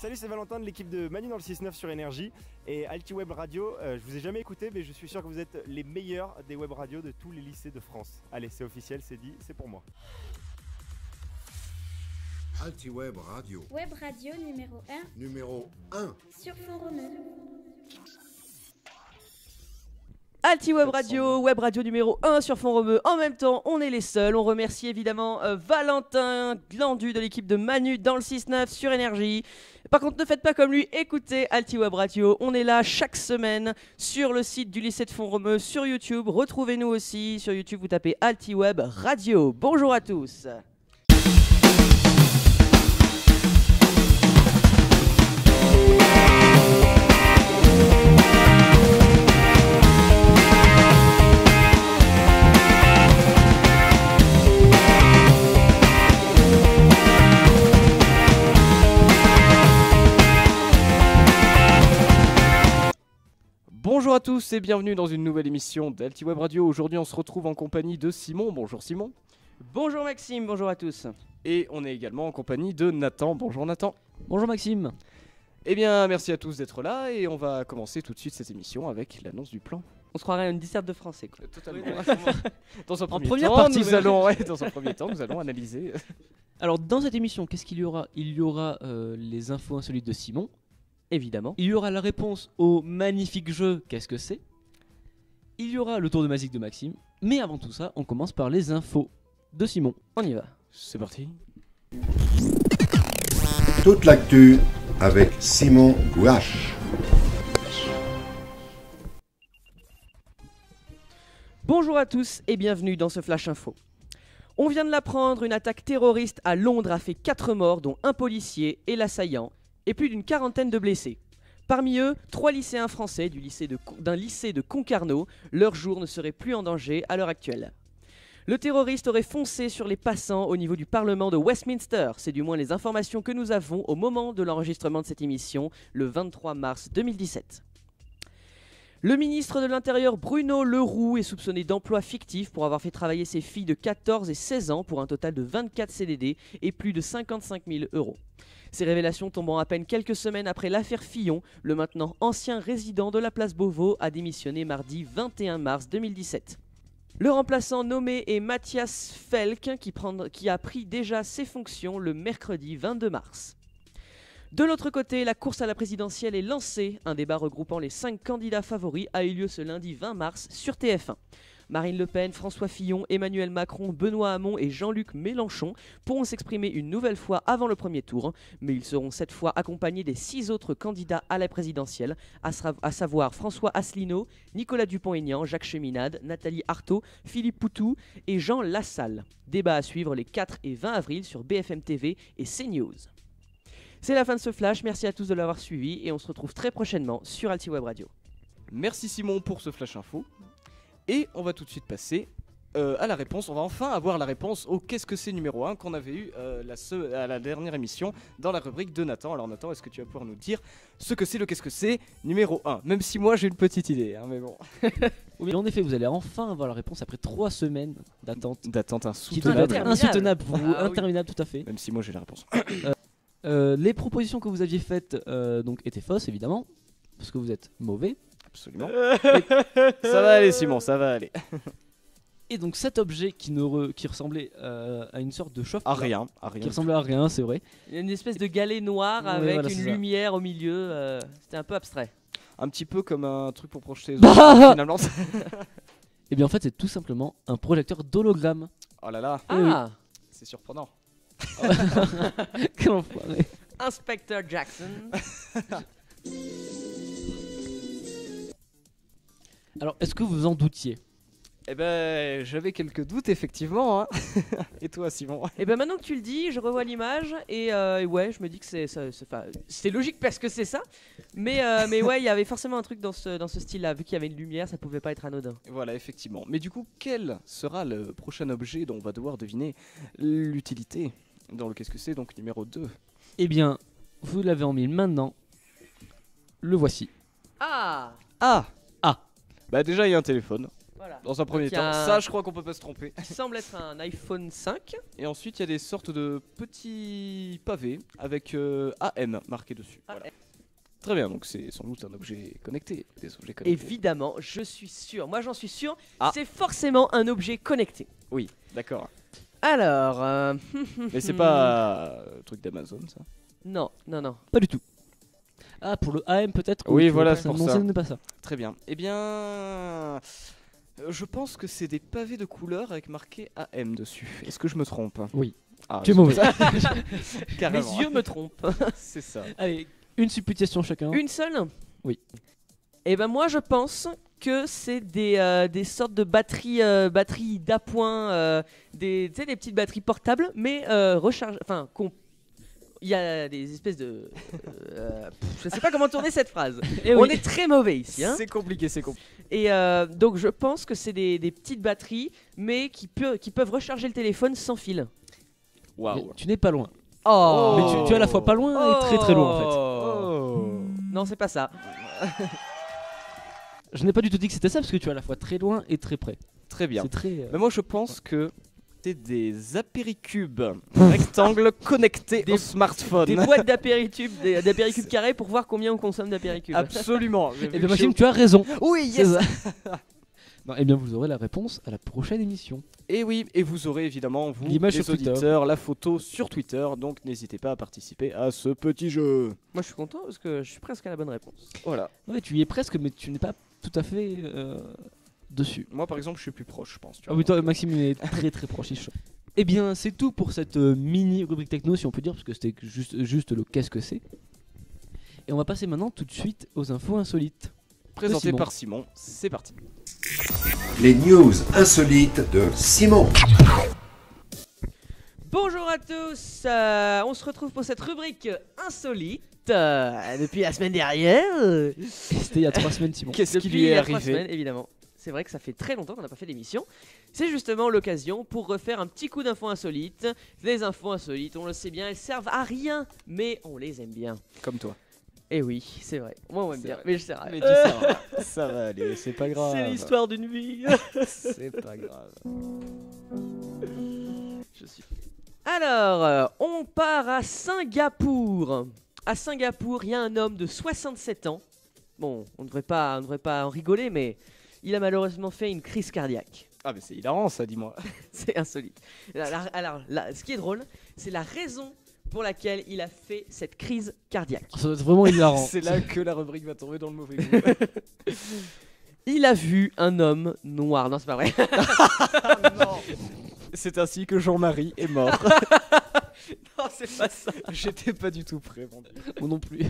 Salut, c'est Valentin de l'équipe de Manu dans le 6-9 sur Énergie et Altiweb Radio. Je vous ai jamais écouté, mais je suis sûr que vous êtes les meilleurs des web radios de tous les lycées de France. Allez, c'est officiel, c'est dit, c'est pour moi. Altiweb Radio. Web radio numéro 1. Numéro 1. Sur fond romeu. Altiweb Radio, web radio numéro 1 sur fond romeu. En même temps, on est les seuls. On remercie évidemment Valentin Glandu de l'équipe de Manu dans le 6-9 sur Énergie. Par contre, ne faites pas comme lui, écoutez Altiweb Radio. On est là chaque semaine sur le site du lycée de fond romeu sur YouTube. Retrouvez-nous aussi sur YouTube, vous tapez Altiweb Radio. Bonjour à tous. Bonjour à tous et bienvenue dans une nouvelle émission d'Altiweb Radio. Aujourd'hui, on se retrouve en compagnie de Simon. Bonjour Simon. Bonjour Maxime, bonjour à tous. Et on est également en compagnie de Nathan. Bonjour Nathan. Bonjour Maxime. Eh bien, merci à tous d'être là et on va commencer tout de suite cette émission avec l'annonce du plan. On se croirait à une disserte de français, quoi. Totalement. Dans un premier temps, nous allons analyser. Alors, dans cette émission, qu'est-ce qu'il y aura ? Il y aura les infos insolites de Simon. Évidemment. Il y aura la réponse au magnifique jeu Qu'est-ce que c'est ? Il y aura le tour de magique de Maxime. Mais avant tout ça, on commence par les infos de Simon. On y va. C'est parti. Toute l'actu avec Simon Gouache. Bonjour à tous et bienvenue dans ce Flash Info. On vient de l'apprendre, une attaque terroriste à Londres a fait 4 morts, dont un policier et l'assaillant, et plus d'une quarantaine de blessés. Parmi eux, 3 lycéens français d'un lycée de Concarneau. Leur jour ne serait plus en danger à l'heure actuelle. Le terroriste aurait foncé sur les passants au niveau du Parlement de Westminster. C'est du moins les informations que nous avons au moment de l'enregistrement de cette émission, le 23 mars 2017. Le ministre de l'Intérieur Bruno Le Roux est soupçonné d'emploi fictif pour avoir fait travailler ses filles de 14 et 16 ans pour un total de 24 CDD et plus de 55 000 €. Ces révélations tombant à peine quelques semaines après l'affaire Fillon, le maintenant ancien résident de la place Beauvau a démissionné mardi 21 mars 2017. Le remplaçant nommé est Mathias Felk qui a pris déjà ses fonctions le mercredi 22 mars. De l'autre côté, la course à la présidentielle est lancée. Un débat regroupant les 5 candidats favoris a eu lieu ce lundi 20 mars sur TF1. Marine Le Pen, François Fillon, Emmanuel Macron, Benoît Hamon et Jean-Luc Mélenchon pourront s'exprimer une nouvelle fois avant le premier tour, mais ils seront cette fois accompagnés des 6 autres candidats à la présidentielle, à savoir François Asselineau, Nicolas Dupont-Aignan, Jacques Cheminade, Nathalie Arthaud, Philippe Poutou et Jean Lassalle. Débat à suivre les 4 et 20 avril sur BFM TV et CNews. C'est la fin de ce flash, merci à tous de l'avoir suivi et on se retrouve très prochainement sur Altiweb Radio. Merci Simon pour ce flash info. Et on va tout de suite passer à la réponse. On va enfin avoir la réponse au Qu'est-ce que c'est numéro 1 qu'on avait eu à la dernière émission dans la rubrique de Nathan. Alors Nathan, est-ce que tu vas pouvoir nous dire ce que c'est le Qu'est-ce que c'est numéro 1 ? Même si moi j'ai une petite idée, hein, mais bon. Oui, en effet, vous allez enfin avoir la réponse après 3 semaines d'attente. Qui insoutenable. Insoutenable pour vous, Ah, interminable tout à fait. Même si moi j'ai la réponse. Les propositions que vous aviez faites donc étaient fausses évidemment, parce que vous êtes mauvais. Absolument. Ça va aller Simon, ça va aller. Et donc cet objet qui ressemblait à une sorte de chauffe, Qui ressemblait à rien, c'est vrai. Une espèce de galet noir avec voilà, une lumière au milieu. C'était un peu abstrait. Un petit peu comme un truc pour projeter les autres, finalement. Et bien en fait c'est tout simplement un projecteur d'hologramme. Oh là là. Ah. C'est surprenant. Quel enfoiré. Inspector Jackson. Alors, est-ce que vous en doutiez ? Eh ben, j'avais quelques doutes effectivement. Hein. Et toi, Simon ? Et ben maintenant que tu le dis, je revois l'image et ouais, je me dis que c'est logique parce que c'est ça. Mais ouais, il y avait forcément un truc dans ce style-là. Vu qu'il y avait une lumière, ça pouvait pas être anodin. Voilà, effectivement. Mais du coup, quel sera le prochain objet dont on va devoir deviner l'utilité dans le Qu'est-ce que c'est, donc numéro 2 ? Eh bien, vous l'avez en mille maintenant. Le voici. Ah. Bah déjà, il y a un téléphone. Voilà. Dans un premier Donc, il y a temps, un- ça je crois qu'on peut pas se tromper. Qui semble être un iPhone 5. Et ensuite il y a des sortes de petits pavés avec AM marqué dessus. Voilà. Très bien, donc c'est sans doute un objet connecté. Des objets connectés. Évidemment, je suis sûr. Moi, j'en suis sûr. Ah. C'est forcément un objet connecté. Oui, d'accord. Alors, Mais c'est pas le truc d'Amazon ça. non, non, non. Pas du tout. Ah, pour le AM peut-être. Oui, ou voilà, ça, c'est pour non, ça. ce n'est pas ça. Très bien. Eh bien, je pense que c'est des pavés de couleur avec marqué AM dessus. Est-ce que je me trompe? Oui. Ah, Tu es mauvais. Mes Carrément. yeux me trompent. C'est ça. Allez, une supputation chacun. Une seule? Oui. Et ben moi, je pense que c'est des sortes de batteries d'appoint, tu sais, des petites batteries portables, mais recharge. Enfin, il y a des espèces de. Je sais pas comment tourner cette phrase. Eh On oui. est très mauvais ici. Hein. C'est compliqué, c'est compliqué. Et donc je pense que c'est des petites batteries, mais qui peuvent recharger le téléphone sans fil. Mais Waouh. tu n'es pas loin. Oh Mais tu es à la fois pas loin et très très loin en fait. Oh. Non, c'est pas ça. Je n'ai pas du tout dit que c'était ça parce que tu es à la fois très loin et très près. Très bien. C'est très. Mais moi je pense que c'est des apéricubes rectangles connectés Des- au smartphone. Des boîtes d'apéricubes carrés pour voir combien on consomme d'apéricubes. Absolument. Eh bien Maxime, tu as raison. Oui, C'est yes. ça. Non, eh bien vous aurez la réponse à la prochaine émission. Et oui, et vous aurez évidemment, vous, L'image les sur Twitter. auditeurs, la photo sur Twitter, donc n'hésitez pas à participer à ce petit jeu. Moi je suis content parce que je suis presque à la bonne réponse. Voilà. Ouais, tu y es presque, mais tu n'es pas tout à fait dessus. Moi par exemple, je suis plus proche, je pense. Tu Ah vois. oui, toi, Maxime il est très très proche. il est chaud. Eh bien, c'est tout pour cette mini rubrique techno, si on peut dire, parce que c'était juste le qu'est-ce que c'est. Et on va passer maintenant tout de suite aux infos insolites. Présenté Simon. par Simon, c'est parti. Les news insolites de Simon. Bonjour à tous, on se retrouve pour cette rubrique insolite depuis la semaine dernière. Et c'était il y a 3 semaines, Simon. Qu'est-ce qui Depuis lui il y est a 3 arrivé? semaines, évidemment. C'est vrai que ça fait très longtemps qu'on n'a pas fait d'émission. C'est justement l'occasion pour refaire un petit coup d'infos insolites. Les infos insolites, on le sait bien, elles servent à rien, mais on les aime bien. Comme toi. Et oui, c'est vrai. Moi, on aime C'est bien. vrai. Mais je sais rien. Mais dis ça, ça va aller, c'est pas grave. C'est l'histoire d'une vie. C'est pas grave. Je suis. Alors, on part à Singapour. À Singapour, il y a un homme de 67 ans. Bon, on ne devrait pas en rigoler, mais il a malheureusement fait une crise cardiaque. Ah mais c'est hilarant ça, dis-moi. C'est insolite. Alors, ce qui est drôle, c'est la raison pour laquelle il a fait cette crise cardiaque. Ça doit être vraiment hilarant. C'est là que la rubrique va tomber dans le mauvais goût. Il a vu un homme noir. Non, c'est pas vrai. C'est ainsi que Jean-Marie est mort. Non, c'est pas ça. J'étais pas du tout prêt, mon Dieu. Moi non plus.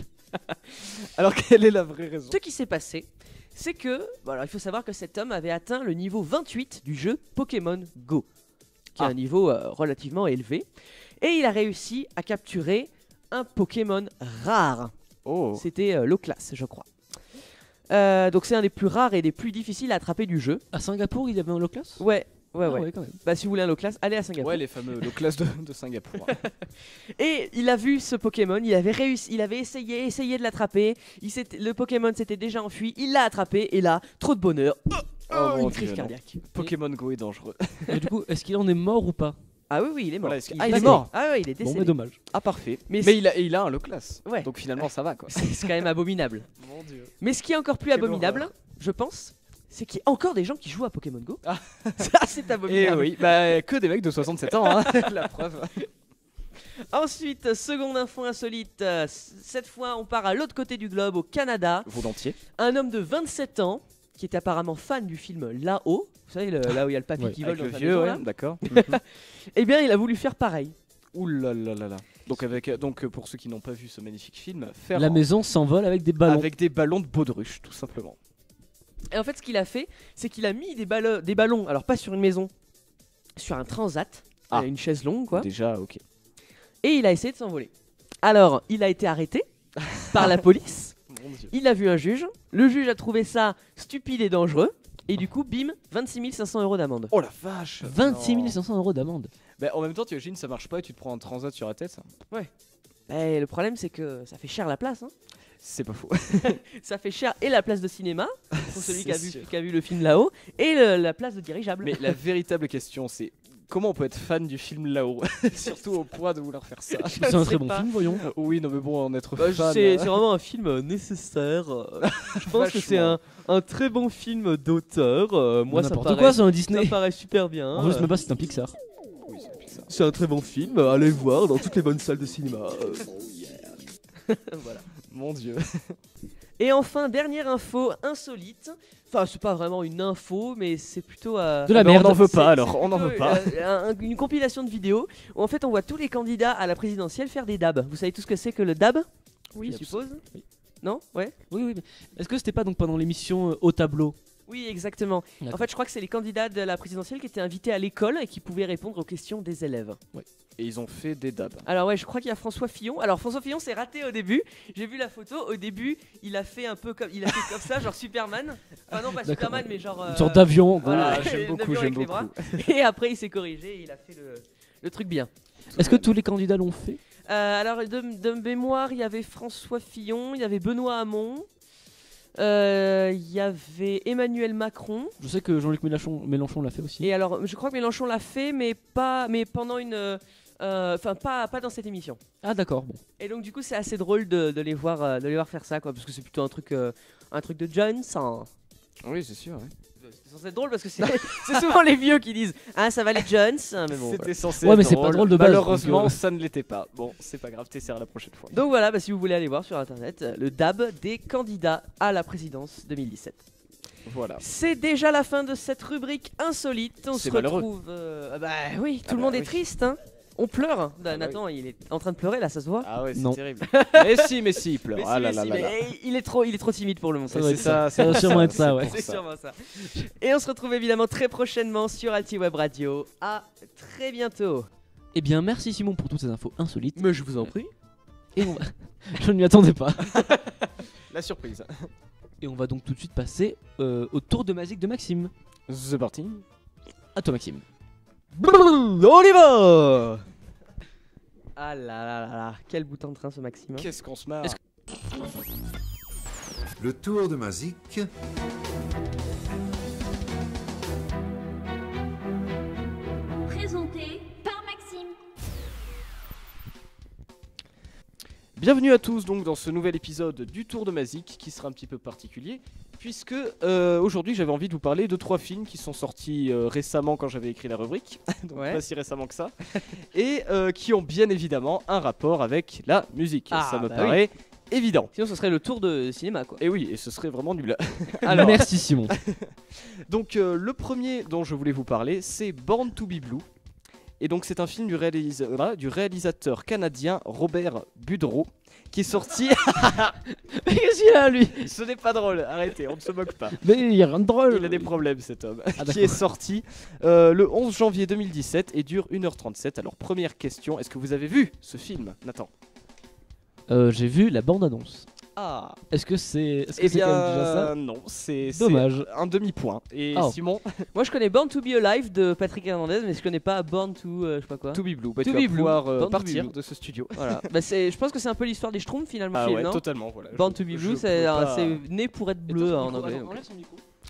Alors quelle est la vraie raison? Ce qui s'est passé, c'est que, voilà, il faut savoir que cet homme avait atteint le niveau 28 du jeu Pokémon Go, qui est un niveau relativement élevé, et il a réussi à capturer un Pokémon rare. Oh. C'était l'Oclas, je crois. Donc c'est un des plus rares et des plus difficiles à attraper du jeu. À Singapour, il y avait un Loclas Ouais, Ah ouais. quand même. Bah si vous voulez un Loclas, allez à Singapour. Ouais, les fameux le classe de Singapour. Et il a vu ce Pokémon, il avait réussi, il avait essayé de l'attraper. Le Pokémon s'était déjà enfui, il l'a attrapé et là, trop de bonheur. Oh, mon une crise Dieu, non. cardiaque. Pokémon Go est dangereux. Et du coup, est-ce qu'il en est mort ou pas Ah oui, il est mort. Voilà, est-ce que- Il Ah, est il est décédé. mort. Ah ouais, il est Bon, décédé. mais dommage. Ah parfait. Mais Mais il a un le classe. Ouais. Donc finalement ça va quoi. C'est quand même abominable. Mon Dieu. Mais ce qui est encore plus Quelle abominable, horreur. je pense, c'est qu'il y a encore des gens qui jouent à Pokémon Go. Ah. Ça, c'est Et abominable. oui, bah que des mecs de 67 ans, hein. La preuve. Ensuite, seconde info insolite. Cette fois, on part à l'autre côté du globe, au Canada. Volontiers. Un homme de 27 ans, qui est apparemment fan du film Là-haut. Vous savez, là où il y a le papy Ouais. qui vole Avec dans le sa vieux, maison, ouais, là. d'accord. Eh bien, il a voulu faire pareil. Ouh là là là là. Donc pour ceux qui n'ont pas vu ce magnifique film, faire La maison s'envole avec des ballons. avec des ballons de baudruche, tout simplement. Et en fait, ce qu'il a fait, c'est qu'il a mis des ballons, alors pas sur une maison, sur un transat, Ah. une chaise longue, quoi. Déjà, ok. Et il a essayé de s'envoler. Alors, il a été arrêté par la police. Mon Dieu. Il a vu un juge. Le juge a trouvé ça stupide et dangereux. Et du coup, bim, 26 500 € d'amende. Oh la vache. 26 Non. 500 € d'amende. Bah, en même temps, tu imagines, ça marche pas et tu te prends un transat sur la tête. Et le problème, c'est que ça fait cher la place. Hein. C'est pas faux. Ça fait cher et la place de cinéma, pour celui C'est sûr. qui a vu le film là-haut, et la place de dirigeable. Mais la véritable question, c'est comment on peut être fan du film là-haut, surtout au point de vouloir faire ça. C'est un très bon film, voyons. Oui, non mais bon, en être Bah, fan. c'est vraiment un film nécessaire. Je pense que c'est Vachement. un très bon film d'auteur. Moi, ça N'importe paraît, quoi, c'est un ça Disney. paraît super bien. En plus, même pas, c'est un Pixar. Oui, c'est ça. C'est un très bon film. Allez voir dans toutes les bonnes salles de cinéma. Voilà. Mon Dieu. Et enfin, dernière info insolite. Enfin, c'est pas vraiment une info, mais c'est plutôt De la Ben, merde. on n'en veut c'est- pas c'est alors, on n'en plutôt, veut pas. une compilation de vidéos où en fait on voit tous les candidats à la présidentielle faire des dabs. Vous savez tout ce que c'est que le dab? Oui, je suppose. Oui. Non? Ouais. Oui, oui. Mais est-ce que c'était pas donc pendant l'émission Au tableau? Oui, exactement. En fait, je crois que c'est les candidats de la présidentielle qui étaient invités à l'école et qui pouvaient répondre aux questions des élèves. Et ils ont fait des dabs. Alors ouais, je crois qu'il y a François Fillon. Alors François Fillon s'est raté au début. J'ai vu la photo. Au début, il a fait un peu comme, il a fait comme ça, genre Superman. Enfin non, pas D'accord. Superman, mais genre. Une sorte d'avion. Voilà, Ah, j'aime un beaucoup, avion avec j'aime les bras. beaucoup. Et après, il s'est corrigé. Et il a fait le truc bien. Est-ce que tous les candidats l'ont fait? Alors de mémoire, il y avait François Fillon, il y avait Benoît Hamon, il y avait Emmanuel Macron. Je sais que Jean-Luc Mélenchon l'a fait aussi. Et alors, je crois que Mélenchon l'a fait, mais pendant une, enfin pas dans cette émission. Ah d'accord, bon. Et donc du coup, c'est assez drôle de les voir faire ça, quoi, parce que c'est plutôt un truc de jeunes. Hein. Oui, c'est sûr. Ouais. C'est censé être drôle parce que c'est souvent les vieux qui disent ah ça va les jeunes, mais bon. C'était censé Ouais, être mais c'est pas drôle de base, Malheureusement, donc, ça ne l'était pas. Bon, c'est pas grave, t'essaieras la prochaine fois. Donc voilà, si vous voulez aller voir sur internet le DAB des candidats à la présidence 2017. Voilà. C'est déjà la fin de cette rubrique insolite. On C'est se malheureux. retrouve. Bah oui, tout le bah monde est oui. triste. Hein. On pleure. bah Nathan, il est en train de pleurer là, ça se voit. Ah ouais, c'est Non. terrible. mais si, il pleure. Mais Ah si, là mais là si, là mais là. il est trop timide pour le moment. Ça doit C'est être ça, ça doit sûrement être ça, c'est ouais. pour C'est ça. sûrement ça. Et on se retrouve évidemment très prochainement sur Altiweb Radio. À très bientôt. Eh bien, merci Simon pour toutes ces infos insolites. Mais je vous en prie. Et on va... Je ne m'y attendais pas. La surprise. Et on va donc tout de suite passer au tour de magique de Maxime. C'est parti. À toi Maxime. On y va. Ah là là là là, quel bout en train ce Maxime. Qu'est-ce qu'on se marre. Est-ce Le tour de Mazik. Présenté par Maxime. Bienvenue à tous donc dans ce nouvel épisode du Tour de Mazik qui sera un petit peu particulier puisque aujourd'hui j'avais envie de vous parler de 3 films qui sont sortis récemment quand j'avais écrit la rubrique, donc Ouais. pas si récemment que ça, et qui ont bien évidemment un rapport avec la musique. Ah, ça me bah paraît évident. Sinon ce serait le tour de cinéma quoi. Et oui, et ce serait vraiment nul. Alors, merci Simon. Donc le premier dont je voulais vous parler, c'est Born to be Blue. Et donc c'est un film du réalisateur canadien Robert Budreau qui est sorti... Qu'est-ce qu'il a lui? Ce n'est pas drôle, arrêtez, on ne se moque pas. Mais il y a rien de drôle. Il a des problèmes cet homme. Ah, qui d'accord. est sorti le 11 janvier 2017 et dure 1h37. Alors première question, est-ce que vous avez vu ce film, Nathan? J'ai vu la bande-annonce. Ah, Est-ce que c'est eh quand même déjà bien ça? non, c'est Dommage. un demi-point. Et Oh. Simon, Moi je connais Born to be Alive de Patrick Hernandez, mais je connais pas Born to je sais pas quoi. To be Blue, bah, To tu be vas Blue. pouvoir Born to be partir Blue. de ce studio. Voilà. Bah, je pense que c'est un peu l'histoire des Schtroumpfs finalement Ah chez ouais, non totalement, voilà. Born to be Blue, c'est né pour être bleu en anglais. donc.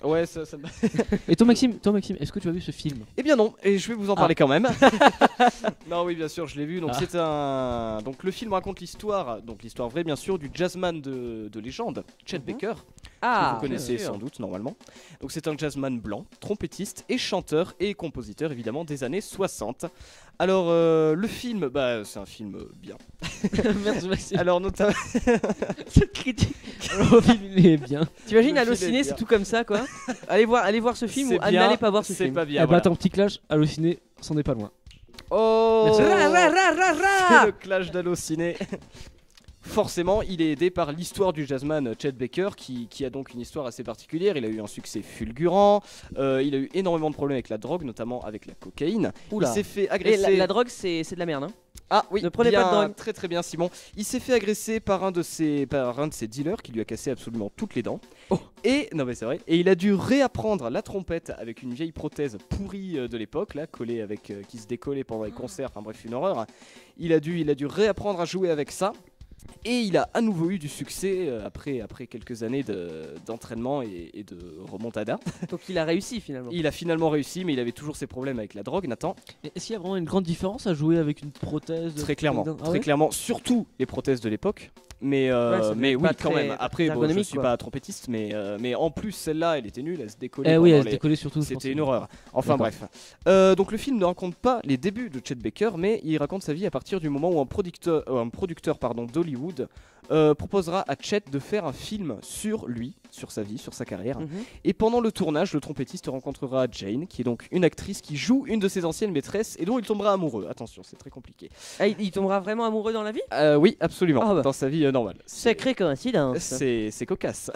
Ouais, ça me- Et toi Maxime, est-ce que tu as vu ce film? Eh bien non, et je vais vous en parler quand même. Non, oui, bien sûr, je l'ai vu. Donc Ah. c'est un. Donc le film raconte l'histoire, donc l'histoire vraie bien sûr, du jazzman de légende, Chet Mhm. Baker, Ah, que vous connaissez bien sûr. sans doute normalement. Donc c'est un jazzman blanc, trompettiste et chanteur et compositeur évidemment des années 60. Alors le film, bah c'est un film bien. Merci Maxime. Alors notamment. Cette critique. Le film il est bien. T'imagines Le film Allociné, est c'est bien. tout comme ça quoi. Allez voir ce film C'est ou bien, n'allez pas voir ce c'est film. pas Eh bien. bah voilà. attends, petit clash, Allociné, c'en est pas loin. Oh Merci. C'est le clash d'Allociné. Forcément, il est aidé par l'histoire du jazzman Chet Baker, qui a donc une histoire assez particulière. Il a eu un succès fulgurant, il a eu énormément de problèmes avec la drogue, notamment avec la cocaïne. Oula. Il s'est fait Et agresser. la drogue c'est de la merde. Hein. Ah oui, Ne prenez bien, pas de drogue. Très très bien, Simon. Il s'est fait agresser par un de ses dealers qui lui a cassé absolument toutes les dents. Oh. Et non mais c'est vrai. Et il a dû réapprendre la trompette avec une vieille prothèse pourrie de l'époque, là, collée avec qui se décollait pendant les concerts. Enfin bref, une horreur. Il a dû réapprendre à jouer avec ça. Et il a à nouveau eu du succès après quelques années d'entraînement et de remontada. Donc il a réussi finalement. Il a finalement réussi, mais il avait toujours ses problèmes avec la drogue, Nathan. Est-ce qu'il y a vraiment une grande différence à jouer avec une prothèse Très clairement, Ah très ouais clairement, surtout les prothèses de l'époque. Mais, ça mais devait oui, pas quand très même. Après, bon, je ergonomique, suis quoi. pas trompettiste, mais en plus, celle-là, elle était nulle, elle se décollait. Eh oui, pendant elle les- était collée surtout. je pense. C'était une horreur. Enfin D'accord. bref. Donc le film ne raconte pas les débuts de Chet Baker, mais il raconte sa vie à partir du moment où un producteur d'Hollywood proposera à Chet de faire un film sur lui, sur sa vie, sur sa carrière. Mhm. Et pendant le tournage, le trompettiste rencontrera Jane, qui est donc une actrice qui joue une de ses anciennes maîtresses et dont il tombera amoureux. Attention, c'est très compliqué. Ah, il tombera vraiment amoureux dans la vie? Oui, absolument, Ah bah. dans sa vie normale. Sacrée coïncidence. C'est cocasse.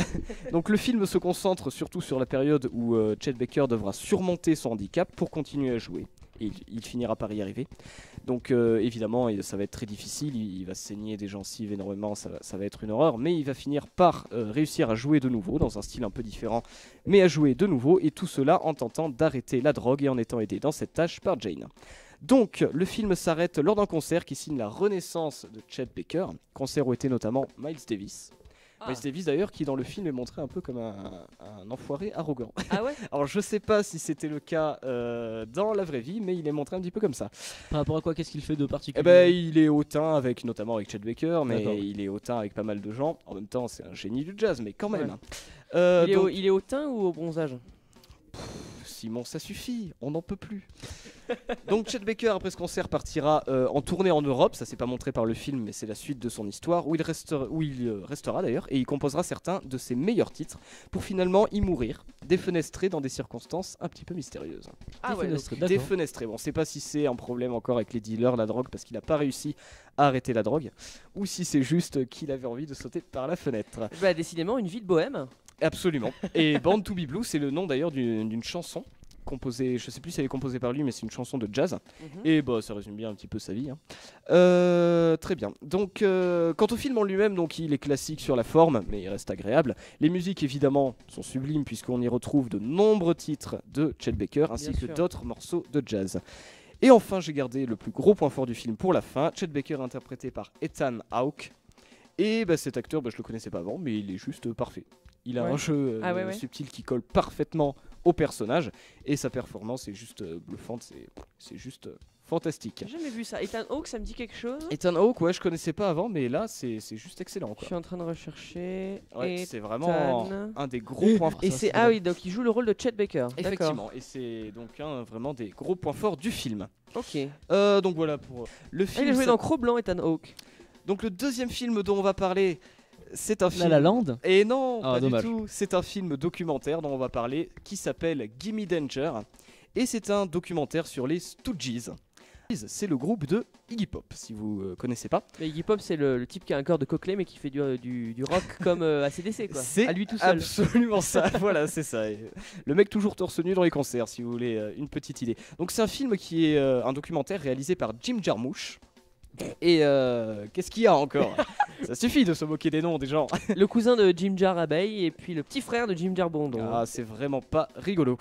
Donc le film se concentre surtout sur la période où Chet Baker devra surmonter son handicap pour continuer à jouer. Et il finira par y arriver. Donc évidemment, ça va être très difficile, il va saigner des gencives énormément, ça va être une horreur, mais il va finir par réussir à jouer de nouveau, dans un style un peu différent, mais à jouer de nouveau, et tout cela en tentant d'arrêter la drogue et en étant aidé dans cette tâche par Jane. Donc le film s'arrête lors d'un concert qui signe la renaissance de Chet Baker, concert où était notamment Miles Davis. Ah. Miles Davis d'ailleurs qui dans le film est montré un peu comme un enfoiré arrogant. Ah ouais? Alors je sais pas si c'était le cas dans la vraie vie, mais il est montré un petit peu comme ça. Par rapport à quoi, qu'est-ce qu'il fait de particulier? Eh ben, il est hautain notamment avec Chet Baker, mais D'accord. il est hautain avec pas mal de gens. En même temps, c'est un génie du jazz, mais quand même. Ouais. Donc, Il est au teint ou au bronzage? Simon, ça suffit, on n'en peut plus. Donc Chet Baker, après ce concert, partira en tournée en Europe. Ça c'est pas montré par le film, mais c'est la suite de son histoire, où il restera d'ailleurs, et il composera certains de ses meilleurs titres, pour finalement y mourir, défenestré dans des circonstances un petit peu mystérieuses. Ah ouais. Défenestré, d'accord. Défenestré. Bon, on sait pas si c'est un problème encore avec les dealers, la drogue, parce qu'il n'a pas réussi à arrêter la drogue, ou si c'est juste qu'il avait envie de sauter par la fenêtre. Bah décidément une vie de bohème. Absolument. Et Born to Be Blue, c'est le nom d'ailleurs d'une chanson composée, je sais plus si elle est composée par lui, mais c'est une chanson de jazz. Et bah ça résume bien un petit peu sa vie. Très bien. Donc quant au film en lui-même, donc il est classique sur la forme, mais il reste agréable. Les musiques évidemment sont sublimes puisqu'on y retrouve de nombreux titres de Chet Baker ainsi Bien que sûr. d'autres morceaux de jazz. Et enfin, j'ai gardé le plus gros point fort du film pour la fin. Chet Baker interprété par Ethan Hawke. Et bah, cet acteur, je le connaissais pas avant, mais il est juste parfait. Il a Ouais. un jeu Ouais. subtil qui colle parfaitement au personnage et sa performance est juste bluffante, c'est juste fantastique. J'ai jamais vu ça. Ethan Hawke, ça me dit quelque chose? Ethan Hawke, ouais, je connaissais pas avant, mais là c'est juste excellent. Je Quoi. suis en train de rechercher. Ouais, c'est vraiment un des gros points forts. Et c'est ah oui, donc il joue le rôle de Chet Baker. D'accord. Effectivement, et c'est donc vraiment des gros points forts du film. Ok. Donc voilà pour le Ah, film. il a joué ça- dans Cro-Blanc, Ethan Hawke. Donc le deuxième film dont on va parler, c'est un film. La La Land. Et non, Ah, pas dommage. du tout. C'est un film documentaire dont on va parler qui s'appelle Gimme Danger. Et c'est un documentaire sur les Stooges. C'est le groupe de Iggy Pop, si vous connaissez pas. Mais Iggy Pop, c'est le type qui a un corps de Coquelet mais qui fait du rock comme AC/DC quoi. C'est À lui tout seul. absolument ça. Voilà, c'est ça. Et le mec toujours torse nu dans les concerts, si vous voulez une petite idée. Donc c'est un film qui est un documentaire réalisé par Jim Jarmusch. Et qu'est-ce qu'il y a encore? Ça suffit de se moquer des noms des gens. Le cousin de Jim Jar Abeille et puis le petit frère de Jim Jar Bondon. Ah, c'est vraiment pas rigolo.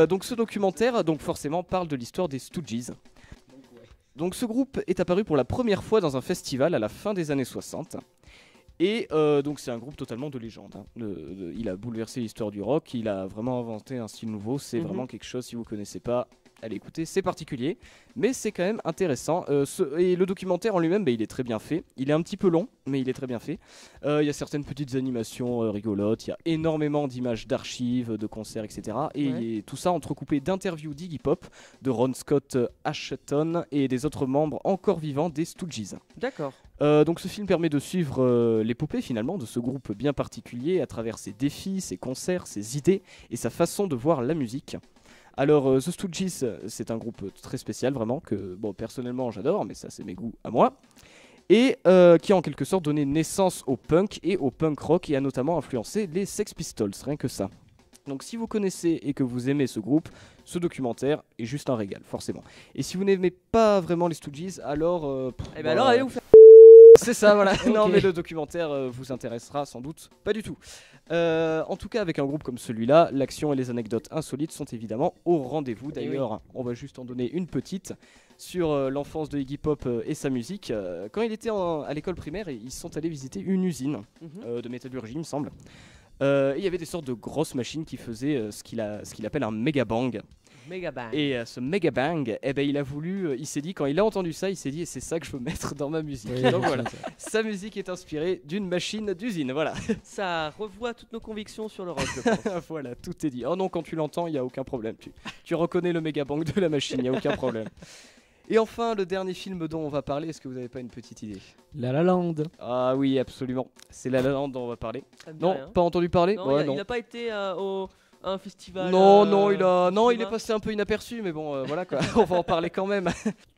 Donc ce documentaire, donc forcément, parle de l'histoire des Stooges. Donc ce groupe est apparu pour la première fois dans un festival à la fin des années 60. Et donc c'est un groupe totalement de légende. Hein. Il a bouleversé l'histoire du rock, il a vraiment inventé un style nouveau. C'est vraiment quelque chose, si vous connaissez pas, allez écouter, c'est particulier. Mais c'est quand même intéressant. Et le documentaire en lui-même, il est très bien fait. Il est un petit peu long, mais il est très bien fait. Il y a certaines petites animations rigolotes, il y a énormément d'images d'archives, de concerts, etc. Et tout ça entrecoupé d'interviews d'Iggy Pop, de Ron Scott Asheton et des autres membres encore vivants des Stooges. D'accord. Donc ce film permet de suivre l'épopée finalement de ce groupe bien particulier à travers ses défis, ses concerts, ses idées et sa façon de voir la musique. Alors The Stooges, c'est un groupe très spécial vraiment que personnellement j'adore, mais ça c'est mes goûts à moi. Et qui a en quelque sorte donné naissance au punk et au punk rock et a notamment influencé les Sex Pistols, rien que ça. Donc si vous connaissez et que vous aimez ce groupe, ce documentaire est juste un régal, forcément. Et si vous n'aimez pas vraiment les Stooges, alors... Et ben alors allez vous faire. C'est ça, voilà. Non, Ok. mais le documentaire vous intéressera sans doute pas du tout. En tout cas, avec un groupe comme celui-là, l'action et les anecdotes insolites sont évidemment au rendez-vous. Eh oui. D'ailleurs, on va juste en donner une petite sur l'enfance de Iggy Pop et sa musique. Quand il était à l'école primaire, ils sont allés visiter une usine de métallurgie, il me semble. Il y avait des sortes de grosses machines qui faisaient ce qu'il appelle un méga bang. Méga bang. Et ce méga bang, eh ben, il s'est dit, quand il a entendu ça, il s'est dit, c'est ça que je veux mettre dans ma musique. Donc voilà, sa musique est inspirée d'une machine d'usine, voilà. Ça revoit toutes nos convictions sur le rock, je pense. Voilà, tout est dit. Oh non, quand tu l'entends, il n'y a aucun problème. Tu reconnais le méga bang de la machine, il n'y a aucun problème. Et enfin, le dernier film dont on va parler, est-ce que vous n'avez pas une petite idée? La La Land. Ah oui, absolument. C'est La La Land dont on va parler. Ça me dit Non, rien. pas entendu parler? Non, Ouais, il a pas été à un festival. Non, il est cinéma. passé un peu inaperçu, mais bon, voilà quoi, on va en parler quand même.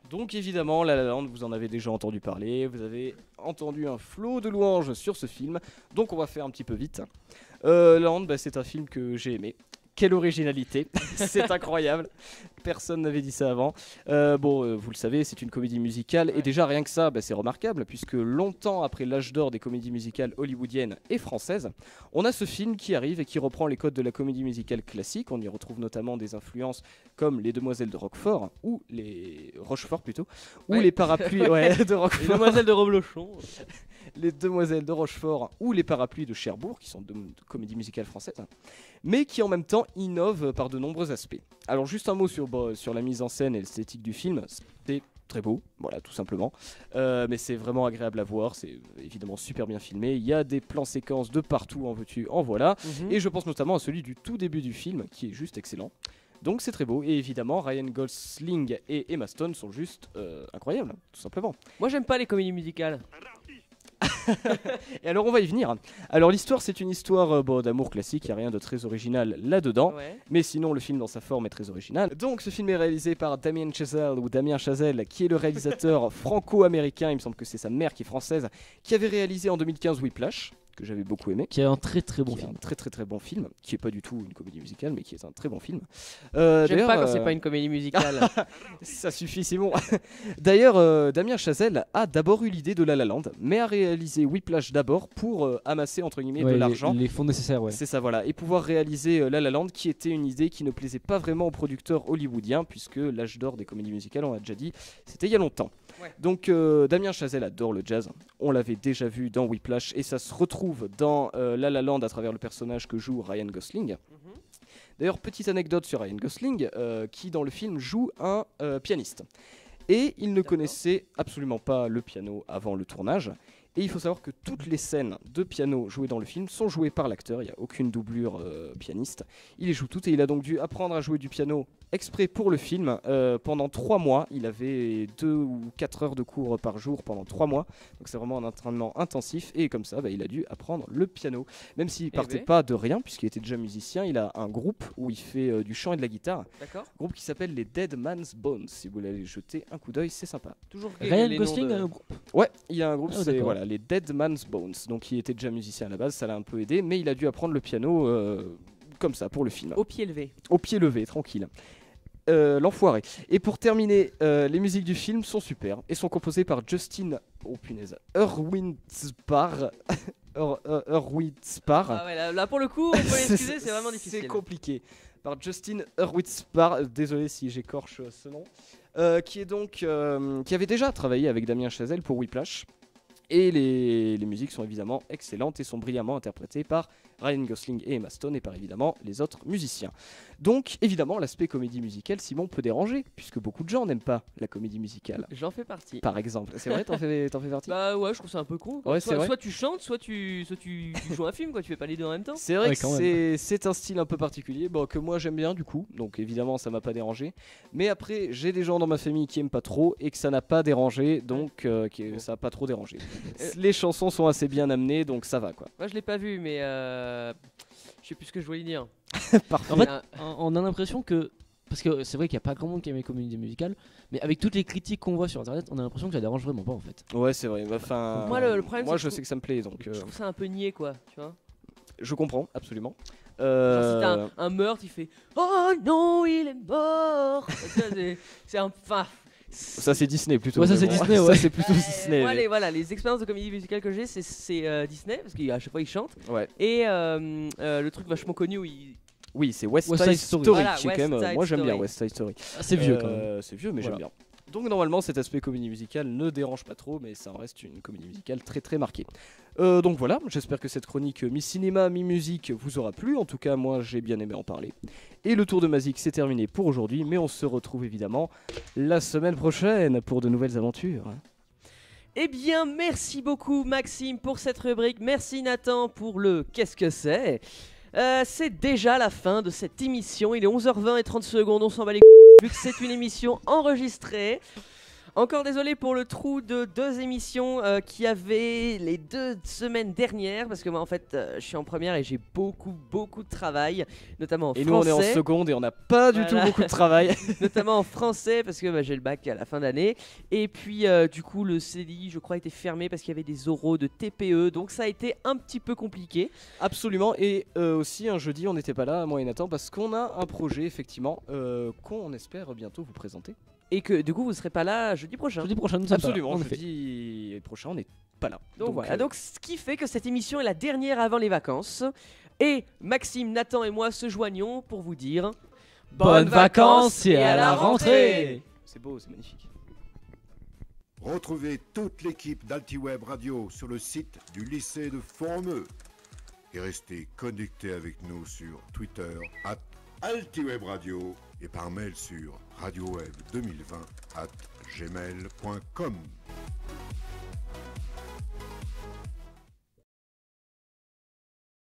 Donc évidemment, La La Land, vous en avez déjà entendu parler, vous avez entendu un flot de louanges sur ce film, donc on va faire un petit peu vite. La La Land, bah, c'est un film que j'ai aimé. Quelle originalité, c'est incroyable. Personne n'avait dit ça avant. Vous le savez, c'est une comédie musicale. Et déjà, rien que ça, bah, c'est remarquable, puisque longtemps après l'âge d'or des comédies musicales hollywoodiennes et françaises, on a ce film qui arrive et qui reprend les codes de la comédie musicale classique. On y retrouve notamment des influences comme Les Demoiselles de Roquefort, ou les Rochefort plutôt, ou Ouais. les Parapluies de Les Roquefort. Demoiselles de Roblochon. Les Demoiselles de Rochefort ou Les Parapluies de Cherbourg, qui sont deux comédies musicales françaises, mais qui en même temps innovent par de nombreux aspects. Alors juste un mot sur la mise en scène et l'esthétique du film, c'est très beau, voilà tout simplement, mais c'est vraiment agréable à voir, c'est évidemment super bien filmé, il y a des plans séquences de partout, en veux-tu, en voilà, et je pense notamment à celui du tout début du film, qui est juste excellent. Donc c'est très beau, et évidemment Ryan Gosling et Emma Stone sont juste incroyables, tout simplement. Moi, j'aime pas les comédies musicales. Et alors on va y venir. Alors l'histoire, c'est une histoire d'amour classique, il n'y a rien de très original là-dedans. Ouais. Mais sinon le film dans sa forme est très original. Donc ce film est réalisé par Damien Chazelle, qui est le réalisateur franco-américain, il me semble que c'est sa mère qui est française, qui avait réalisé en 2015 Whiplash, que j'avais beaucoup aimé. Qui est un très très bon Qui est film. un très bon film, qui est pas du tout une comédie musicale, mais qui est un très bon film. J'aime D'ailleurs, pas quand c'est pas une comédie musicale. ça suffit, c'est bon. D'ailleurs, Damien Chazelle a d'abord eu l'idée de La La Land, mais a réalisé Whiplash d'abord pour amasser entre guillemets Ouais, de l'argent. les fonds nécessaires, ouais. C'est ça, voilà. Et pouvoir réaliser La La Land, qui était une idée qui ne plaisait pas vraiment aux producteurs hollywoodiens, puisque l'âge d'or des comédies musicales, on l'a déjà dit, c'était il y a longtemps. Ouais. Donc Damien Chazelle adore le jazz. On l'avait déjà vu dans Whiplash, et ça se retrouve dans La La Land à travers le personnage que joue Ryan Gosling. D'ailleurs, petite anecdote sur Ryan Gosling, qui dans le film joue un pianiste. Et il ne connaissait absolument pas le piano avant le tournage. Et il faut savoir que toutes les scènes de piano jouées dans le film sont jouées par l'acteur, il n'y a aucune doublure pianiste. Il les joue toutes et il a donc dû apprendre à jouer du piano exprès pour le film pendant 3 mois. Il avait 2 ou 4 heures de cours par jour pendant 3 mois. Donc c'est vraiment un entraînement intensif et comme ça il a dû apprendre le piano. Même s'il partait pas de rien puisqu'il était déjà musicien, il a un groupe où il fait du chant et de la guitare. D'accord. Groupe qui s'appelle les Dead Man's Bones. Si vous voulez aller jeter un coup d'œil, c'est sympa. Toujours Ryan les noms Gosling de- a un groupe. Ouais, il y a un groupe, Ah, c'est d'accord. voilà, les Dead Man's Bones. Donc il était déjà musicien à la base, ça l'a un peu aidé, mais il a dû apprendre le piano comme ça pour le film. Au pied levé. Au pied levé, tranquille. L'enfoiré. Et pour terminer, les musiques du film sont super et sont composées par Justin, oh punaise, Hurwitz-Parr. Hurwitz-Parr. Ah ouais, là pour le coup, on peut l'excuser, c'est vraiment difficile. C'est compliqué. Par Justin Hurwitz-Parr, désolé si j'écorche ce nom, qui est donc qui avait déjà travaillé avec Damien Chazelle pour Whiplash. Et les musiques sont évidemment excellentes et sont brillamment interprétées par Ryan Gosling et Emma Stone et par évidemment les autres musiciens. Donc évidemment l'aspect comédie musicale, Simon, peut déranger puisque beaucoup de gens n'aiment pas la comédie musicale. J'en fais partie. Par exemple, c'est vrai, t'en fais partie. Bah ouais, je trouve ça un peu con. quoi. Ouais, c'est soit, vrai. soit tu chantes, soit tu joues un film, quoi. Tu fais pas les deux en même temps. C'est vrai Ouais, que quand même. c'est un style un peu particulier, bon, que moi j'aime bien du coup, donc évidemment ça m'a pas dérangé. Mais après j'ai des gens dans ma famille qui aiment pas trop et que ça n'a pas dérangé, donc ça a pas trop dérangé. Les chansons sont assez bien amenées, donc ça va quoi. Moi je l'ai pas vu, mais je sais plus ce que je voulais dire. Parfait. En fait, on a l'impression que. Parce que c'est vrai qu'il n'y a pas grand monde qui aime les comédies musicales, mais avec toutes les critiques qu'on voit sur internet, on a l'impression que ça dérange vraiment pas en fait. Ouais, c'est vrai. Enfin, Moi, le problème, moi c'est je que sais que ça me plaît, donc Je trouve ça un peu niais, quoi. Tu vois. je comprends absolument. Genre, si t'as un meurtre, il fait Oh non, il est mort. Tu vois, c'est un. Enfin, Ça c'est Disney plutôt. Ouais, ça, mais c'est bon, Disney, ouais. Ça c'est plutôt Disney. Moi, mais- voilà, les expériences de comédie musicale que j'ai, c'est Disney, parce qu'à chaque fois ils chantent. Ouais. Et le truc vachement connu où ils. Oui, c'est West West Side Side Story. Story. Voilà, qui est quand même, West Side moi j'aime bien Story. West Side Story. Ah, c'est vieux quand même. C'est vieux, mais Voilà. j'aime bien. Donc normalement cet aspect comédie musicale ne dérange pas trop, mais ça en reste une comédie musicale très très marquée. Donc voilà, j'espère que cette chronique mi-cinéma, mi-musique vous aura plu. En tout cas, moi j'ai bien aimé en parler. Et le tour de Mazik c'est terminé pour aujourd'hui, mais on se retrouve évidemment la semaine prochaine pour de nouvelles aventures. Eh bien, merci beaucoup Maxime pour cette rubrique. Merci Nathan pour le qu'est-ce que c'est. C'est déjà la fin de cette émission. Il est 11h20 et 30 secondes. On s'en bat les vu que c'est une émission enregistrée. Encore désolé pour le trou de 2 émissions qui avaient les 2 semaines dernières, parce que moi en fait je suis en première et j'ai beaucoup de travail, notamment en Et nous on est en français. seconde et on n'a pas du tout Voilà. beaucoup de travail. Notamment en français parce que j'ai le bac à la fin d'année. Et puis du coup le CDI je crois était fermé parce qu'il y avait des oraux de TPE, donc ça a été un petit peu compliqué. Absolument, et aussi un jeudi on n'était pas là, moi et Nathan, parce qu'on a un projet effectivement qu'on espère bientôt vous présenter. Et que du coup vous serez pas là jeudi prochain. Jeudi prochain, nous sommes pas là, Absolument, en effet. jeudi prochain on n'est pas là. Donc voilà, donc ce qui fait que cette émission est la dernière avant les vacances. Et Maxime, Nathan et moi se joignons pour vous dire Bonnes vacances et à la rentrée. C'est beau, c'est magnifique. Retrouvez toute l'équipe d'Altiweb Radio sur le site du lycée de Formeux. Et restez connectés avec nous sur Twitter @Altiweb Radio et par mail sur radioweb2020@gmail.com.